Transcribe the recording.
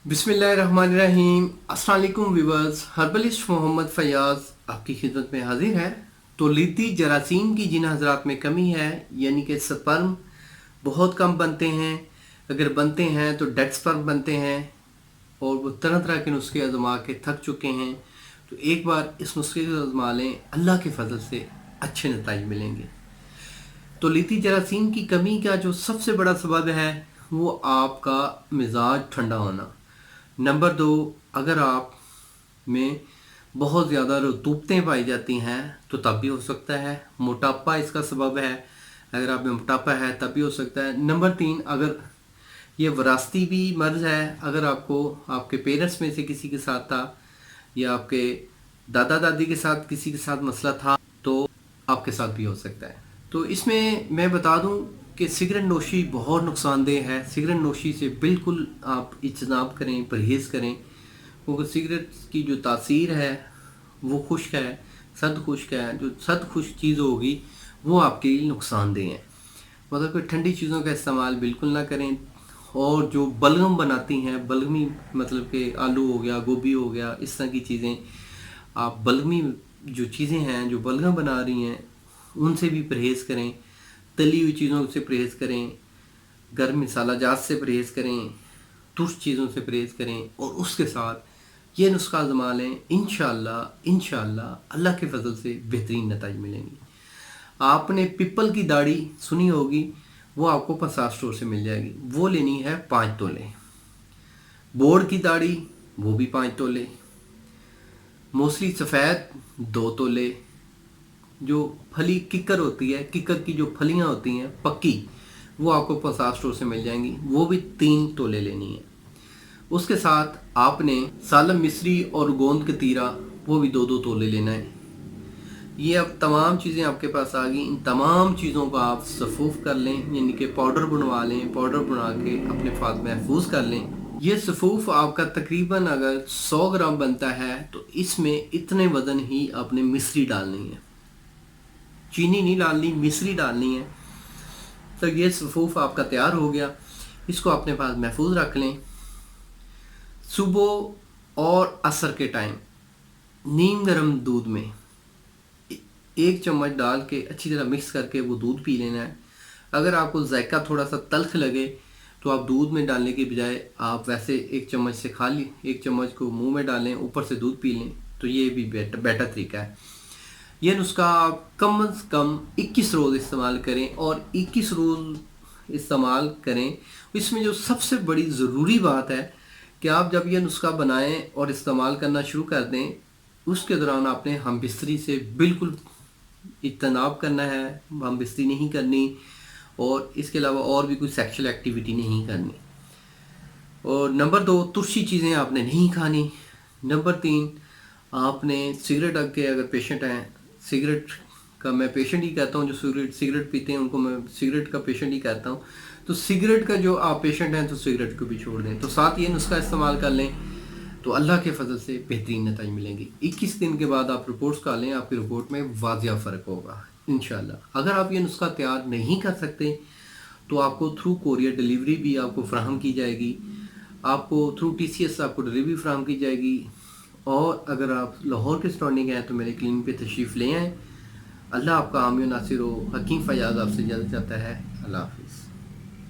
बिस्मिल्लाहिर्रहमानिर्रहीम। अस्सलाम वालेकुम व्यूअर्स, हर्बलिस्ट मोहम्मद फैयाज़ आपकी खिदमत में हाजिर है। तो लीती जरासीम की जिन हजरात में कमी है, यानी कि स्पर्म बहुत कम बनते हैं, अगर बनते हैं तो डेड स्पर्म बनते हैं और वो तरह तरह के नुस्खे आजमा के थक चुके हैं, तो एक बार इस नुस्खे को आजमा लें, अल्लाह के फजल से अच्छे नतीजे मिलेंगे। तो लीती जरासीम की कमी का जो सबसे बड़ा सबब है वो आपका मिजाज ठंडा होना। नंबर 2, अगर आप में बहुत ज़्यादा रतूबतें पाई जाती हैं तो तब भी हो सकता है। मोटापा इसका सबब है, अगर आप में मोटापा है तब भी हो सकता है। नंबर 3, अगर ये वरासती भी मर्ज़ है, अगर आपको आपके पेरेंट्स में से किसी के साथ था या आपके दादा दादी के साथ किसी के साथ मसला था तो आपके साथ भी हो सकता है। तो इसमें मैं बता दूं कि सिगरेट नोशी बहुत नुकसानदेह है। सिगरेट नोशी से बिल्कुल आप इज्तनाब करें, परहेज़ करें, क्योंकि सिगरेट की जो तासीर है वो खुश्क है, सर्द खुश्क है। जो सर्द खुश्क चीज़ होगी वो आपके लिए नुकसानदेह है। मतलब कि ठंडी चीज़ों का इस्तेमाल बिल्कुल ना करें। और जो बलगम बनाती हैं, बलगमी मतलब कि आलू हो गया, गोभी हो गया, इस तरह की चीज़ें, आप बलगमी जो चीज़ें हैं जो बलगम बना रही हैं उनसे भी परहेज़ करें। तली हुई चीज़ों से परहेज़ करें, गर्म मसाला जात से परहेज़ करें, तुर्श चीज़ों से परहेज़ करें और उसके साथ ये नुस्खा आज़मा लें। इंशाअल्लाह अल्लाह के फजल से बेहतरीन नतीजे मिलेंगे। आपने पीपल की दाढ़ी सुनी होगी, वो आपको प्रसाद स्टोर से मिल जाएगी। वो लेनी है 5 तोले। बोर्ड की दाढ़ी वो भी 5 तोले। मोसली सफ़ेद 2 तोले। जो फली किकर होती है, किकर की जो फलियां होती हैं पक्की, वो आपको प्रसाद स्टोर से मिल जाएंगी, वो भी 3 तोले लेनी है। उसके साथ आपने सालम मिस्री और गोंद कतीरा वो भी 2-2 तोले लेना है। ये अब तमाम चीज़ें आपके पास आ गई। इन तमाम चीज़ों का आप सफूफ कर लें, यानी कि पाउडर बनवा लें। पाउडर बना के अपने पास महफूज कर लें। ये सफूफ आपका तकरीबन अगर 100 ग्राम बनता है तो इसमें इतने वज़न ही आपने मिस्री डालनी है, चीनी नहीं डालनी, मिस्री डालनी है। तो ये सफूफ आपका तैयार हो गया। इसको अपने पास महफूज रख लें। सुबह और असर के टाइम नीम गर्म दूध में 1 चम्मच डाल के अच्छी तरह मिक्स करके वो दूध पी लेना है। अगर आपको जायका थोड़ा सा तल्ख लगे तो आप दूध में डालने के बजाय आप वैसे 1 चम्मच से खाली 1 चम्मच को मुंह में डालें, ऊपर से दूध पी लें, तो ये भी बेटर तरीका है। यह नुस्खा आप कम से कम 21 रोज़ इस्तेमाल करें और 21 रोज़ इस्तेमाल करें। इसमें जो सबसे बड़ी ज़रूरी बात है कि आप जब यह नुस्खा बनाएं और इस्तेमाल करना शुरू कर दें, उसके दौरान आपने हम बिस्तरी से बिल्कुल इज्तनाब करना है, हम बिस्तरी नहीं करनी और इसके अलावा और भी कोई सेक्सुअल एक्टिविटी नहीं करनी। और नंबर 2, तुर्शी चीज़ें आपने नहीं खानी। नंबर 3, आपने सिगरेट के अगर पेशेंट हैं, सिगरेट का मैं पेशेंट ही कहता हूँ, जो सिगरेट पीते हैं उनको मैं सिगरेट का पेशेंट ही कहता हूँ। तो सिगरेट का जो आप पेशेंट हैं तो सिगरेट को भी छोड़ दें। तो साथ ये नुस्खा इस्तेमाल कर लें तो अल्लाह के फजल से बेहतरीन नतीजे मिलेंगे। 21 दिन के बाद आप रिपोर्ट्स का लें, आपकी रिपोर्ट में वाजिया फ़र्क होगा इंशाल्लाह। अगर आप ये नुस्खा तैयार नहीं कर सकते तो आपको थ्रू कोरियर डिलीवरी भी आपको फ्राहम की जाएगी, आपको थ्रू TCS आपको डिलीवरी फ्राहम की जाएगी। और अगर आप लाहौर के सराउंडिंग हैं तो मेरे क्लिनिक पे तशरीफ़ ले आएँ। अल्लाह आपका हामी नासिर हो। हकीम फयाज़ आपसे इजाज़त चाहता है। अल्लाह हाफ़िज़।